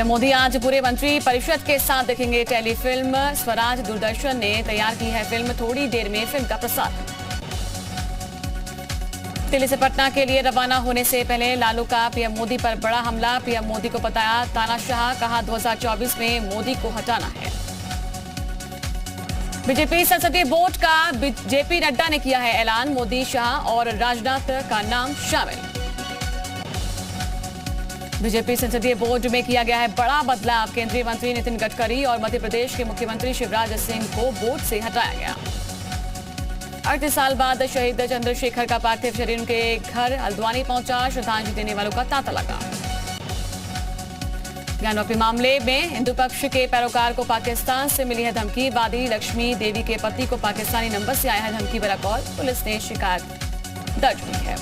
PM Modi आज पूरे मंत्री परिषद के साथ देखेंगे टेलीफिल्म स्वराज। दूरदर्शन ने तैयार की है फिल्म, थोड़ी देर में फिल्म का प्रसारण। दिल्ली से पटना के लिए रवाना होने से पहले लालू का पीएम मोदी पर बड़ा हमला। पीएम मोदी को बताया तानाशाह, कहा 2024 में मोदी को हटाना है। बीजेपी संसदीय बोर्ड का जेपी नड्डा ने किया है ऐलान, मोदी, शाह और राजनाथ का नाम शामिल। बीजेपी संसदीय बोर्ड में किया गया है बड़ा बदलाव। केंद्रीय मंत्री नितिन गडकरी और मध्य प्रदेश के मुख्यमंत्री शिवराज सिंह को बोर्ड से हटाया गया। 38 साल बाद शहीद चंद्रशेखर का पार्थिव शरीर उनके घर हल्द्वानी पहुंचा। श्रद्धांजलि देने वालों का तांता लगा। ज्ञानवापी मामले में हिंदू पक्ष के पैरोकार को पाकिस्तान से मिली है धमकी। वादी लक्ष्मी देवी के पति को पाकिस्तानी नंबर से आया है धमकी भरा कॉल। पुलिस ने शिकायत दर्ज की है।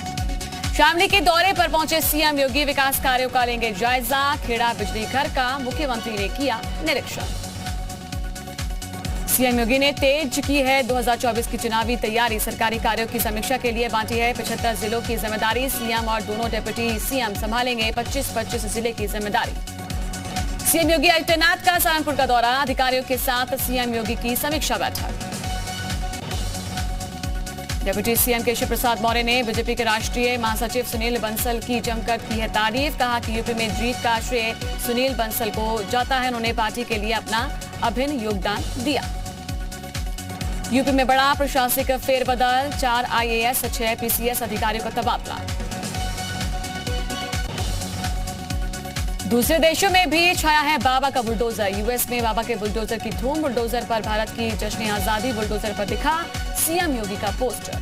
शामली के दौरे पर पहुंचे सीएम योगी, विकास कार्यों का लेंगे जायजा। खेड़ा बिजली घर का मुख्यमंत्री ने किया निरीक्षण। सीएम योगी ने तेज की है 2024 की चुनावी तैयारी। सरकारी कार्यों की समीक्षा के लिए बांटी है 75 जिलों की जिम्मेदारी। सीएम और दोनों डिप्टी सीएम संभालेंगे 25-25 जिले की जिम्मेदारी। सीएम योगी आदित्यनाथ का सहारनपुर का दौरा, अधिकारियों के साथ सीएम योगी की समीक्षा बैठक। डिप्टी सीएम केशव प्रसाद मौर्य ने बीजेपी के राष्ट्रीय महासचिव सुनील बंसल की जमकर की है तारीफ। कहा कि यूपी में जीत का श्रेय सुनील बंसल को जाता है, उन्होंने पार्टी के लिए अपना अभिन्न योगदान दिया। यूपी में बड़ा प्रशासनिक फेरबदल, 4 IAS 6 PCS अधिकारियों का तबादला। दूसरे देशों में भी छाया है बाबा का बुलडोजर। यूएस में बाबा के बुलडोजर की धूम। बुलडोजर पर भारत की जश्न आजादी, बुलडोजर पर दिखा सीएम योगी का पोस्टर।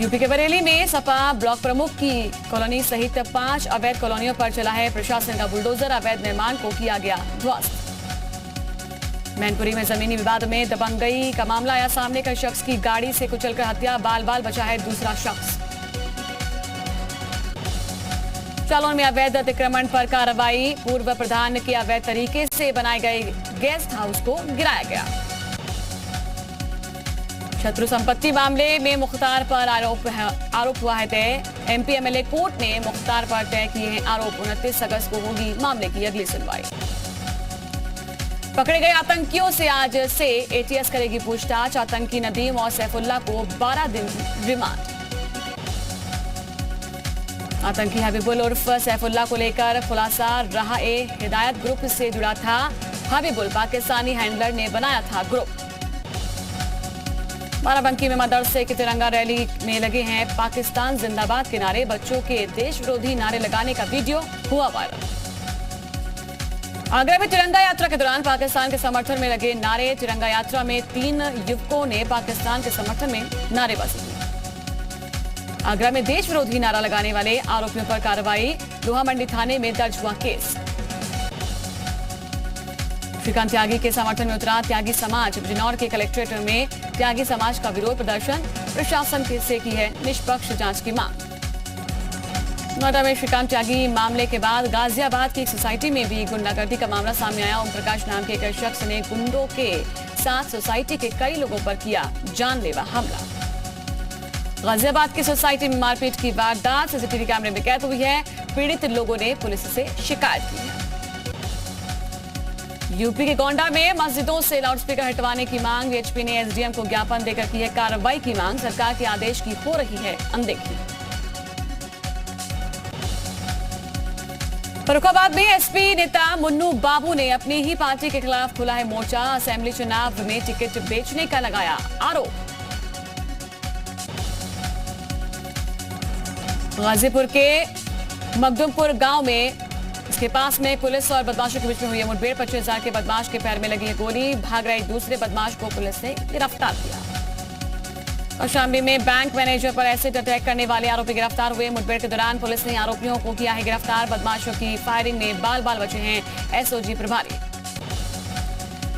यूपी के बरेली में सपा ब्लॉक प्रमुख की कॉलोनी सहित 5 अवैध कॉलोनियों पर चला है प्रशासन का बुलडोजर। अवैध निर्माण को किया गया ध्वस्त। मैनपुरी में जमीनी विवाद में दबंगई का मामला आया सामने। का शख्स की गाड़ी से कुचलकर हत्या, बाल बाल बचा है दूसरा शख्स। जालौन में अवैध अतिक्रमण पर कार्रवाई। पूर्व प्रधान के अवैध तरीके से बनाए गए गेस्ट हाउस को गिराया गया। शत्रु संपत्ति मामले में मुख्तार पर आरोप हुआ है तय। MP MLA कोर्ट ने मुख्तार पर तय किए हैं आरोप। 29 अगस्त को होगी मामले की अगली सुनवाई। पकड़े गए आतंकियों से आज से ATS करेगी पूछताछ। आतंकी नदीम और सैफुल्लाह को 12 दिन रिमांड। आतंकी हबीबुल उर्फ सैफुल्लाह को लेकर खुलासा रहा। हिदायत ग्रुप से जुड़ा था हबीबुल, पाकिस्तानी हैंडलर ने बनाया था ग्रुप। बाराबंकी में मदरसे की तिरंगा रैली में लगे हैं पाकिस्तान जिंदाबाद के नारे। बच्चों के देश विरोधी नारे लगाने का वीडियो हुआ वायरल। आगरा में तिरंगा यात्रा के दौरान पाकिस्तान के समर्थन में लगे नारे। तिरंगा यात्रा में 3 युवकों ने पाकिस्तान के समर्थन में नारेबाजी की। आगरा में देश विरोधी नारा लगाने वाले आरोपियों पर कार्रवाई। लोहा मंडी थाने में दर्ज हुआ केस। श्रीकांत त्यागी के समर्थन में उतरा त्यागी समाज। बिजनौर के कलेक्ट्रेट में त्यागी समाज का विरोध प्रदर्शन। प्रशासन से की है निष्पक्ष जांच की मांग। नोएडा में श्रीकांत त्यागी मामले के बाद गाजियाबाद की एक सोसाइटी में भी गुंडागर्दी का मामला सामने आया। ओम प्रकाश नाम के एक शख्स ने गुंडों के साथ सोसाइटी के कई लोगों पर किया जानलेवा हमला। गाजियाबाद की सोसाइटी में मारपीट की वारदात सीसीटीवी कैमरे में कैद हुई है। पीड़ित लोगों ने पुलिस से शिकायत की है। यूपी के गोंडा में मस्जिदों से लाउडस्पीकर हटवाने की मांग। VHP ने SDM को ज्ञापन देकर की है कार्रवाई की मांग। सरकार के आदेश की हो रही है अनदेखी। फर्रुखाबाद में SP नेता मुन्नू बाबू ने अपनी ही पार्टी के खिलाफ खोला है मोर्चा। असेंबली चुनाव में टिकट बेचने का लगाया आरोप। गाजीपुर के मखदुमपुर गांव में इसके पास में पुलिस और बदमाशों के बीच में हुई है मुठभेड़। 25,000 के बदमाश के पैर में लगी है गोली। भाग रहे दूसरे बदमाश को पुलिस ने गिरफ्तार किया। कौशाम्बी में बैंक मैनेजर पर एसिड अटैक करने वाले आरोपी गिरफ्तार हुए। मुठभेड़ के दौरान पुलिस ने आरोपियों को किया है गिरफ्तार। बदमाशों की फायरिंग में बाल बाल बचे हैं SOG प्रभारी।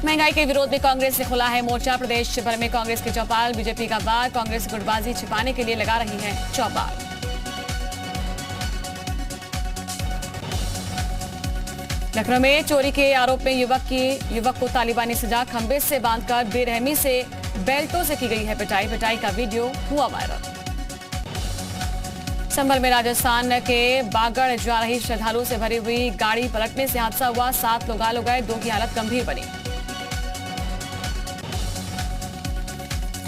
महंगाई के विरोध में कांग्रेस ने खोला है मोर्चा। प्रदेश भर में कांग्रेस के चौपाल। बीजेपी का वार। कांग्रेस गुटबाजी छिपाने के लिए लगा रही है चौपाल। लखनऊ में चोरी के आरोप में युवक को तालिबानी सजा। खंबे से बांधकर बेरहमी से बेल्टों से की गई है पिटाई। पिटाई का वीडियो हुआ वायरल। संभल में राजस्थान के बागड़ जा रही श्रद्धालुओं से भरी हुई गाड़ी पलटने से हादसा हुआ। 7 लोग घायल हो गए, 2 की हालत गंभीर बनी।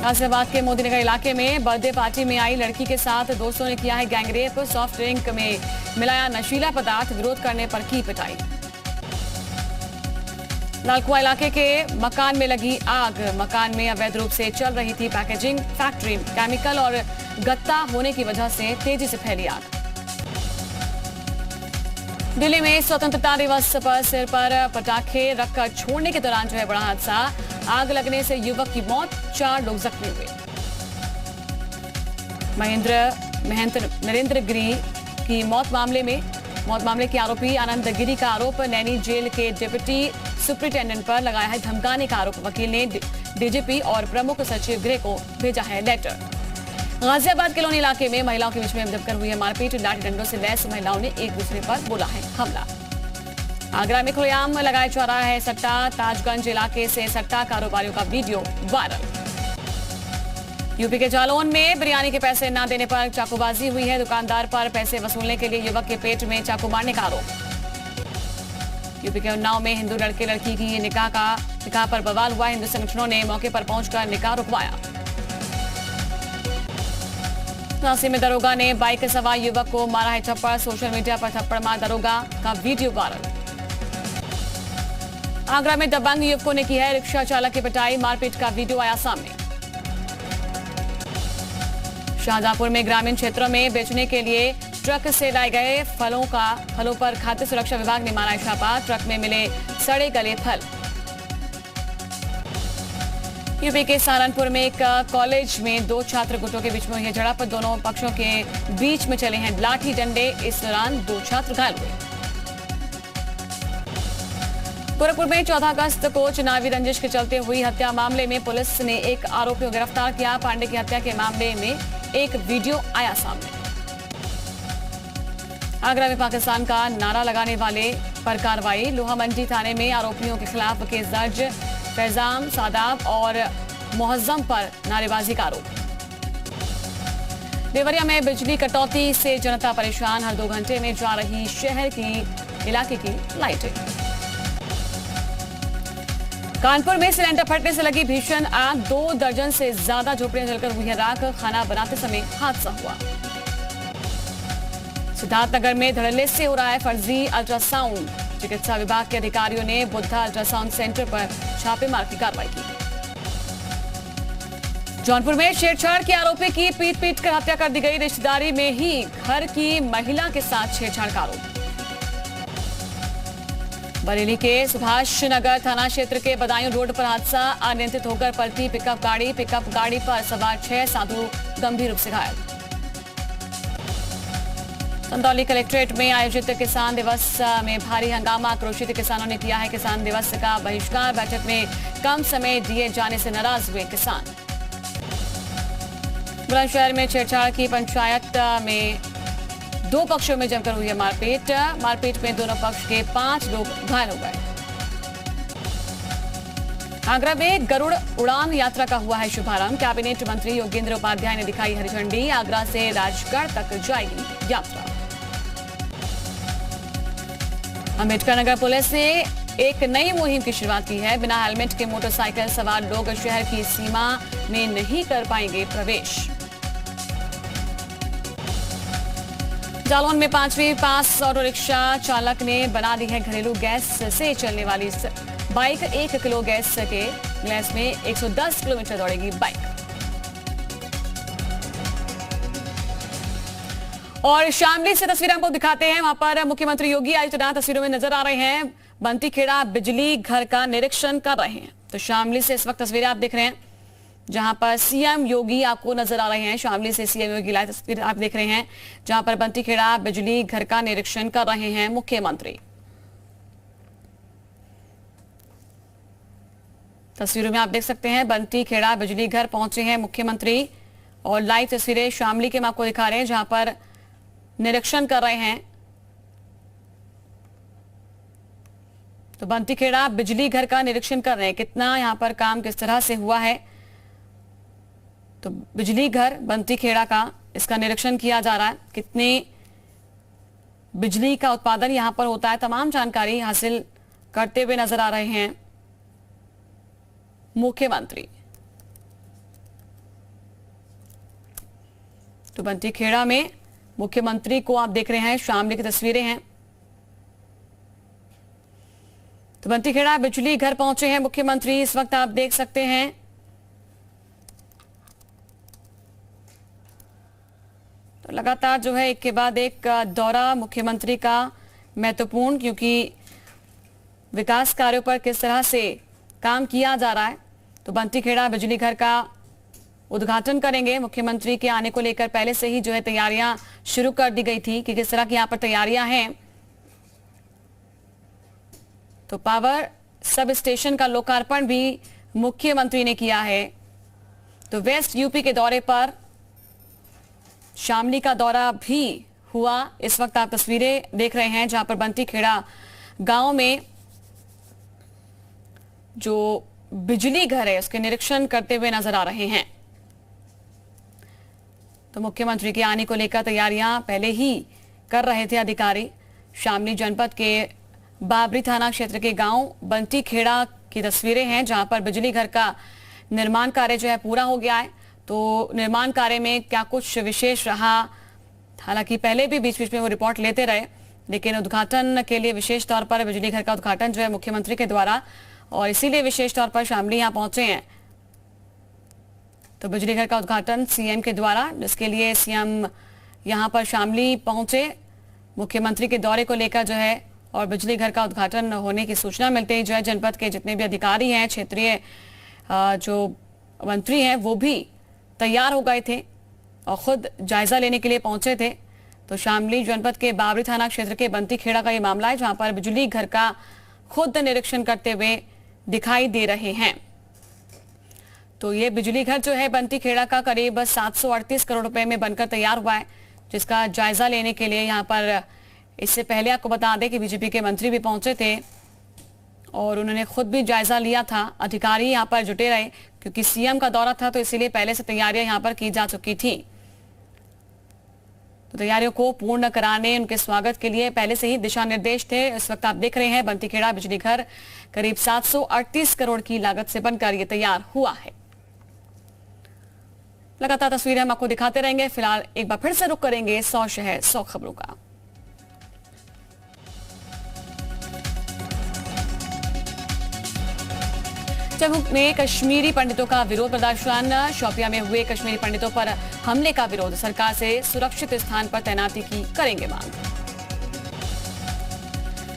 गाजियाबाद के मोदीनगर इलाके में बर्थडे पार्टी में आई लड़की के साथ दोस्तों ने किया है गैंगरेप। सॉफ्ट ड्रिंक में मिलाया नशीला पदार्थ, विरोध करने पर की पिटाई। लालकुआ इलाके के मकान में लगी आग। मकान में अवैध रूप से चल रही थी पैकेजिंग फैक्ट्री। केमिकल और गत्ता होने की वजह से तेजी से फैली आग। दिल्ली में स्वतंत्रता दिवस पर सिर पर पटाखे रखकर छोड़ने के दौरान बड़ा हादसा। आग लगने से युवक की मौत, 4 लोग जख्मी हुए। नरेंद्र गिरी की मौत मामले के आरोपी आनंद गिरी का आरोप। नैनी जेल के डिप्टी सुपरिटेंडेंट पर लगाया है धमकाने का आरोप। वकील ने डीजीपी और प्रमुख सचिव गृह को भेजा है लेटर। गाजियाबाद के लोनी इलाके में महिलाओं के बीच में जमकर हुई है मारपीट। लाठी डंडों से लैस महिलाओं ने एक दूसरे पर बोला है हमला। आगरा में खुलेआम लगाया जा रहा है सट्टा। ताजगंज इलाके से सट्टा कारोबारियों का वीडियो वायरल। यूपी के जालौन में बिरयानी के पैसे न देने पर चाकूबाजी हुई है। दुकानदार पर पैसे वसूलने के लिए युवक के पेट में चाकू मारने का आरोप। यूपी के उन्नाव में हिंदू लड़के लड़की की निकाह पर बवाल हुआ। हिंदू संगठनों ने मौके पर पहुंचकर निकाह रुकवाया। झांसी में दरोगा ने बाइक सवार युवक को मारा है थप्पड़। सोशल मीडिया पर थप्पड़ मार दरोगा का वीडियो वायरल। आगरा में दबंग युवकों ने की है रिक्शा चालक की पिटाई। मारपीट का वीडियो आया सामने। शाहजहांपुर में ग्रामीण क्षेत्रों में बेचने के लिए ट्रक से लाए गए फलों पर खाद्य सुरक्षा विभाग ने मारा छापा। ट्रक में मिले सड़े गले फल। यूपी के सहारनपुर में एक कॉलेज में 2 छात्र गुटों के बीच में हुई झड़प। दोनों पक्षों के बीच में चले हैं लाठी डंडे। इस दौरान 2 छात्र घायल हुए। गोरखपुर में 14 अगस्त को चुनावी रंजिश के चलते हुई हत्या मामले में पुलिस ने एक आरोपी को गिरफ्तार किया। पांडे की हत्या के मामले में एक वीडियो आया सामने। आगरा में पाकिस्तान का नारा लगाने वाले पर कार्रवाई। लोहा मंडी थाने में आरोपियों के खिलाफ केस दर्ज। फैजाम, सादाब और मोहज्जम पर नारेबाजी का आरोप। देवरिया में बिजली कटौती से जनता परेशान। हर 2 घंटे में जा रही शहर की इलाके की लाइटें। कानपुर में सिलेंडर फटने से लगी भीषण आग। 2 दर्जन से ज्यादा झोपड़ियां जलकर हुई है राख। खाना बनाते समय हादसा हुआ। सिद्धार्थनगर में धड़ल्ले से हो रहा है फर्जी अल्ट्रासाउंड। चिकित्सा विभाग के अधिकारियों ने बुद्धा अल्ट्रासाउंड सेंटर पर छापेमार की कार्रवाई की। जौनपुर में छेड़छाड़ के आरोपी की पीट कर हत्या कर दी गई। रिश्तेदारी में ही घर की महिला के साथ छेड़छाड़ का आरोप। बरेली के सुभाष नगर थाना क्षेत्र के बदायूं रोड पर हादसा। अनियंत्रित होकर पलटी पिकअप गाड़ी पर सवार 6 साधु गंभीर रूप से घायल। चंदौली कलेक्ट्रेट में आयोजित किसान दिवस में भारी हंगामा। आक्रोशित किसानों ने किया है किसान दिवस का बहिष्कार। बैठक में कम समय दिए जाने से नाराज हुए किसान। बुलंदशहर में छेड़छाड़ की पंचायत में 2 पक्षों में जमकर हुई है मारपीट में दोनों पक्ष के 5 लोग घायल हो गए। आगरा में गरुड़ उड़ान यात्रा का हुआ है शुभारंभ। कैबिनेट मंत्री योगेंद्र उपाध्याय ने दिखाई हरी झंडी। आगरा से राजगढ़ तक जाएगी यात्रा। अंबेडकर नगर पुलिस ने एक नई मुहिम की शुरुआत की है। बिना हेलमेट के मोटरसाइकिल सवार लोग शहर की सीमा में नहीं कर पाएंगे प्रवेश। जालौन में 5वीं पास ऑटो रिक्शा चालक ने बना दी है घरेलू गैस से चलने वाली बाइक। 1 किलो गैस में 110 किलोमीटर दौड़ेगी बाइक। और शामली से तस्वीरें आपको दिखाते हैं। वहां पर मुख्यमंत्री योगी आदित्यनाथ तस्वीरों में नजर आ रहे हैं। बंटी खेड़ा बिजली घर का निरीक्षण कर रहे हैं। तो शामली से इस वक्त तस्वीरें आप देख रहे हैं जहां पर सीएम योगी आपको नजर आ रहे हैं। शामली से सीएम योगी लाइव तस्वीर आप देख रहे हैं जहां पर बंटी खेड़ा बिजली घर का निरीक्षण कर रहे हैं मुख्यमंत्री। तस्वीरों में आप देख सकते हैं बंटी खेड़ा बिजली घर पहुंचे हैं मुख्यमंत्री। और लाइव तस्वीरें शामली के हम आपको दिखा रहे हैं जहां पर निरीक्षण कर रहे हैं। तो बंटी खेड़ा बिजली घर का निरीक्षण कर रहे हैं कितना यहां पर काम किस तरह से हुआ है। तो बिजली घर बंटी खेड़ा का इसका निरीक्षण किया जा रहा है, कितने बिजली का उत्पादन यहां पर होता है, तमाम जानकारी हासिल करते हुए नजर आ रहे हैं मुख्यमंत्री। तो बंटी खेड़ा में मुख्यमंत्री को आप देख रहे हैं, शामली की तस्वीरें हैं। तो बंटी खेड़ा बिजली घर पहुंचे हैं मुख्यमंत्री, इस वक्त आप देख सकते हैं। तो लगातार जो है एक के बाद एक दौरा मुख्यमंत्री का महत्वपूर्ण, क्योंकि विकास कार्यों पर किस तरह से काम किया जा रहा है। तो बंटी खेड़ा बिजली घर का उद्घाटन करेंगे मुख्यमंत्री के आने को लेकर। पहले से ही जो है तैयारियां शुरू कर दी गई थी कि किस तरह की यहां पर तैयारियां हैं। तो पावर सब स्टेशन का लोकार्पण भी मुख्यमंत्री ने किया है। तो वेस्ट यूपी के दौरे पर शामली का दौरा भी हुआ। इस वक्त आप तस्वीरें देख रहे हैं जहां पर बंटी खेड़ा गांव में जो बिजली घर है उसके निरीक्षण करते हुए नजर आ रहे हैं। तो मुख्यमंत्री के आने को लेकर तैयारियां पहले ही कर रहे थे अधिकारी। शामली जनपद के बाबरी थाना क्षेत्र के गांव बंटी खेड़ा की तस्वीरें हैं जहां पर बिजली घर का निर्माण कार्य जो है पूरा हो गया है। तो निर्माण कार्य में क्या कुछ विशेष रहा, हालांकि पहले भी बीच बीच में वो रिपोर्ट लेते रहे, लेकिन उद्घाटन के लिए विशेष तौर पर बिजली घर का उद्घाटन जो है मुख्यमंत्री के द्वारा, और इसीलिए विशेष तौर पर शामली यहां पहुंचे हैं। तो बिजली घर का उद्घाटन सीएम के द्वारा, जिसके लिए सीएम यहां पर शामली पहुंचे मुख्यमंत्री के दौरे को लेकर जो है, और बिजली घर का उद्घाटन होने की सूचना मिलते ही जो है जनपद के जितने भी अधिकारी हैं, क्षेत्रीय जो मंत्री हैं, वो भी तैयार हो गए थे और खुद जायजा लेने के लिए पहुंचे थे। तो शामली जनपद के बाबरी थाना क्षेत्र के बंटी खेड़ा का ये मामला है जहां पर बिजली घर का खुद निरीक्षण करते हुए दिखाई दे रहे हैं। तो ये बिजली घर जो है बंटी खेड़ा का करीब 738 करोड़ रुपए में बनकर तैयार हुआ है, जिसका जायजा लेने के लिए यहां पर, इससे पहले आपको बता दें कि बीजेपी के मंत्री भी पहुंचे थे और उन्होंने खुद भी जायजा लिया था। अधिकारी यहां पर जुटे रहे क्योंकि सीएम का दौरा था, तो इसीलिए पहले से तैयारियां यहां पर की जा चुकी थी। तो तैयारियों को पूर्ण कराने, उनके स्वागत के लिए पहले से ही दिशा निर्देश थे। इस वक्त आप देख रहे हैं बंटी खेड़ा बिजली घर करीब 738 करोड़ की लागत से बनकर यह तैयार हुआ है। लगातार तस्वीरें हम आपको दिखाते रहेंगे। फिलहाल एक बार फिर से रुक करेंगे 100 शहर 100 खबरों का। जम्मू में कश्मीरी पंडितों का विरोध प्रदर्शन, शोपियां में हुए कश्मीरी पंडितों पर हमले का विरोध, सरकार से सुरक्षित स्थान पर तैनाती की करेंगे मांग।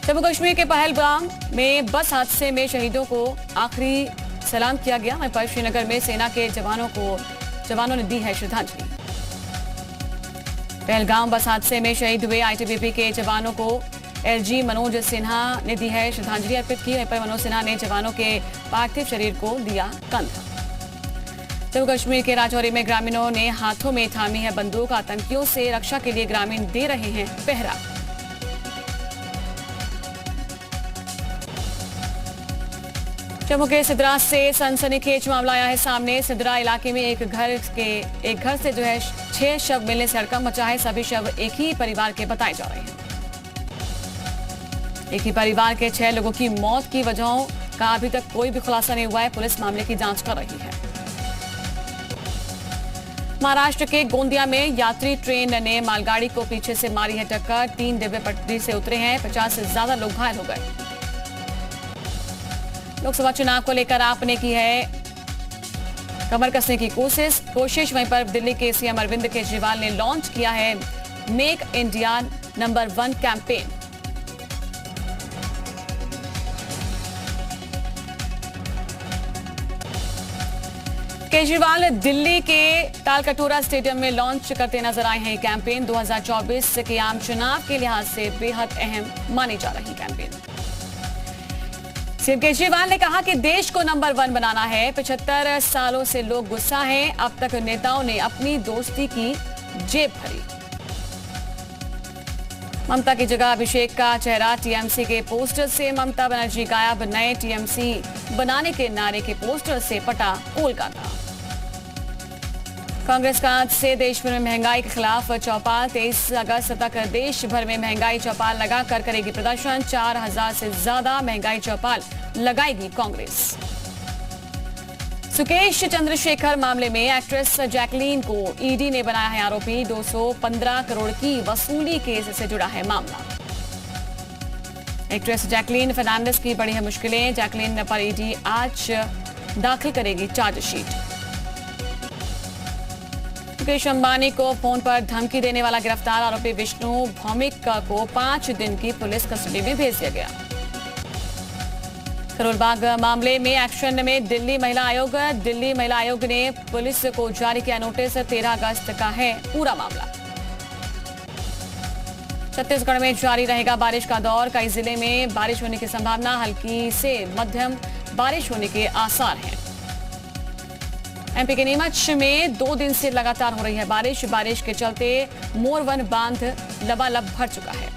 जम्मू कश्मीर के पहलगाम में बस हादसे में शहीदों को आखिरी सलाम किया गया। वहीं पर श्रीनगर में सेना के जवानों ने दी है श्रद्धांजलि। पहलगाम बस हादसे में शहीद हुए आईटीबीपी के जवानों को एलजी मनोज सिन्हा ने दी है श्रद्धांजलि अर्पित की। वहीं पर मनोज सिन्हा ने जवानों के पार्थिव शरीर को दिया कंधा। जम्मू कश्मीर के राजौरी में ग्रामीणों ने हाथों में थामी है बंदूक, आतंकियों से रक्षा के लिए ग्रामीण दे रहे हैं पहरा। जम्मू के सिद्रा से सनसनीखेज मामला आया है सामने। सिद्रा इलाके में एक घर से जो है 6 शव मिलने से हड़कंप मचा है। सभी शव एक ही परिवार के बताए जा रहे हैं। एक ही परिवार के 6 लोगों की मौत की वजहों का अभी तक कोई भी खुलासा नहीं हुआ है। पुलिस मामले की जांच कर रही है। महाराष्ट्र के गोंदिया में यात्री ट्रेन ने मालगाड़ी को पीछे से मारी है टक्कर। 3 डिब्बे पटरी से उतरे हैं, 50 से ज्यादा लोग घायल हो गए। लोकसभा चुनाव को लेकर आपने की है कमर कसने की कोशिश। वहीं पर दिल्ली के सीएम अरविंद केजरीवाल ने लॉन्च किया है make India number 1 campaign. Kejriwal Delhi के तालकटोरा स्टेडियम में लॉन्च करते नजर आए हैं। कैंपेन 2024 के आम चुनाव के लिहाज से बेहद अहम मानी जा रही कैंपेन। सीएम केजरीवाल ने कहा कि देश को नंबर 1 बनाना है। 75 सालों से लोग गुस्सा हैं, अब तक नेताओं ने अपनी दोस्ती की जेब भरी। ममता की जगह अभिषेक का चेहरा टीएमसी के पोस्टर से ममता बनर्जी गायब। नए टीएमसी बनाने के नारे के पोस्टर से पटा कोलकाता। कांग्रेस का आज से देश भर में महंगाई के खिलाफ चौपाल। 23 अगस्त तक देश भर में महंगाई चौपाल लगाकर करेगी प्रदर्शन। 4000 से ज्यादा महंगाई चौपाल लगाएगी कांग्रेस। सुकेश चंद्रशेखर मामले में एक्ट्रेस जैकलीन को ईडी ने बनाया है आरोपी। 215 करोड़ की वसूली केस से जुड़ा है मामला। एक्ट्रेस जैकलीन फर्नांडिस की बड़ी है मुश्किलें। जैकलीन पर ईडी आज दाखिल करेगी चार्जशीट। मुकेश अंबानी को फोन पर धमकी देने वाला गिरफ्तार। आरोपी विष्णु भौमिक को 5 दिन की पुलिस कस्टडी में भेज दिया गया। करोल बाग मामले में एक्शन में दिल्ली महिला आयोग। दिल्ली महिला आयोग ने पुलिस को जारी किया नोटिस। 13 अगस्त का है पूरा मामला। छत्तीसगढ़ में जारी रहेगा बारिश का दौर। कई जिले में बारिश होने की संभावना। हल्की से मध्यम बारिश होने के आसार हैं। एमपी के नीमच में 2 दिन से लगातार हो रही है बारिश। बारिश के चलते मोरवन बांध लबालब भर चुका है।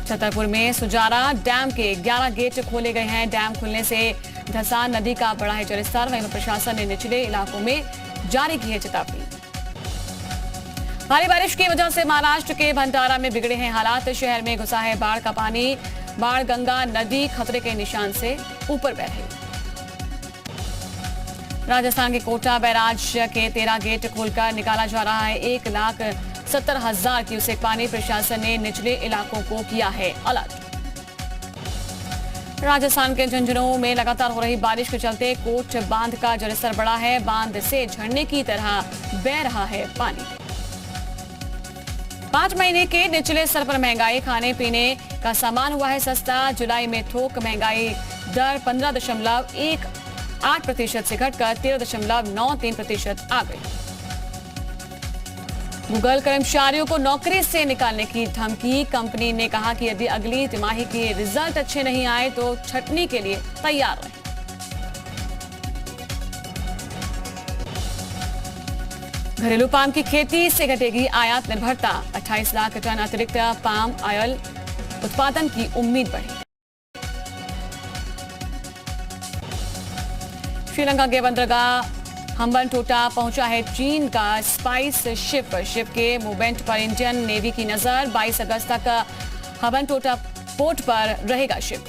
छतरपुर में सुजारा डैम के 11 गेट खोले गए हैं। डैम खुलने से धसान नदी का बढ़ा है जलस्तर। वहीं प्रशासन ने निचले इलाकों में जारी की है चेतावनी। भारी बारिश की वजह से महाराष्ट्र के भंडारा में बिगड़े हैं हालात। शहर में घुसा है बाढ़ का पानी। बाढ़ गंगा नदी खतरे के निशान से ऊपर बह रही। राजस्थान के कोटा बैराज के 13 गेट खोलकर निकाला जा रहा है। 1,70,000 क्यूसेक पानी। प्रशासन ने निचले इलाकों को किया है अलर्ट। राजस्थान के झुंझुनू में लगातार हो रही बारिश के चलते कोट बांध का जलस्तर बढ़ा है। बांध से झरने की तरह बह रहा है पानी। 5 महीने के निचले स्तर पर महंगाई। खाने पीने का सामान हुआ है सस्ता। जुलाई में थोक महंगाई दर 15.18% से घटकर 13.93% आ गई। गूगल कर्मचारियों को नौकरी से निकालने की धमकी। कंपनी ने कहा कि यदि अगली तिमाही के रिजल्ट अच्छे नहीं आए तो छंटनी के लिए तैयार रहे। घरेलू पाम की खेती से घटेगी आयात निर्भरता। 28 लाख टन अतिरिक्त पाम ऑयल उत्पादन की उम्मीद बढ़ी। श्रीलंका के बंदरगाह हम्बनटोटा पहुंचा है चीन का स्पाइस शिप। शिप के मूवमेंट पर इंडियन नेवी की नजर। 22 अगस्त तक हम्बनटोटा पोर्ट पर रहेगा शिप।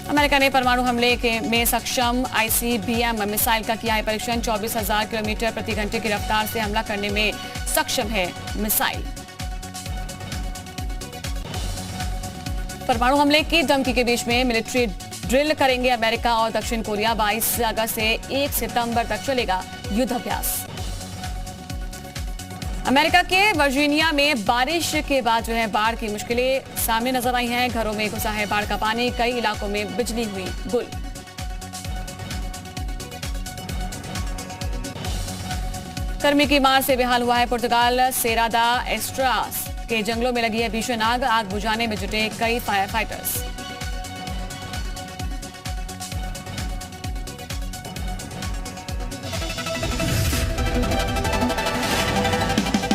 अमेरिका ने परमाणु हमले में सक्षम ICBM मिसाइल का किया है परीक्षण। 24,000 किलोमीटर प्रति घंटे की रफ्तार से हमला करने में सक्षम है मिसाइल। परमाणु हमले की धमकी के बीच में मिलिट्री ड्रिल करेंगे अमेरिका और दक्षिण कोरिया। 22 अगस्त से 1 सितंबर तक चलेगा युद्धाभ्यास। अमेरिका के वर्जीनिया में बारिश के बाद जो है बाढ़ की मुश्किलें सामने नजर आई हैं। घरों में घुसा है बाढ़ का पानी। कई इलाकों में बिजली हुई गुल। गर्मी की मार से बेहाल हुआ है पुर्तगाल। सेरा दा एस्ट्रास के जंगलों में लगी है भीषण आग। आग बुझाने में जुटे कई फायर फाइटर्स।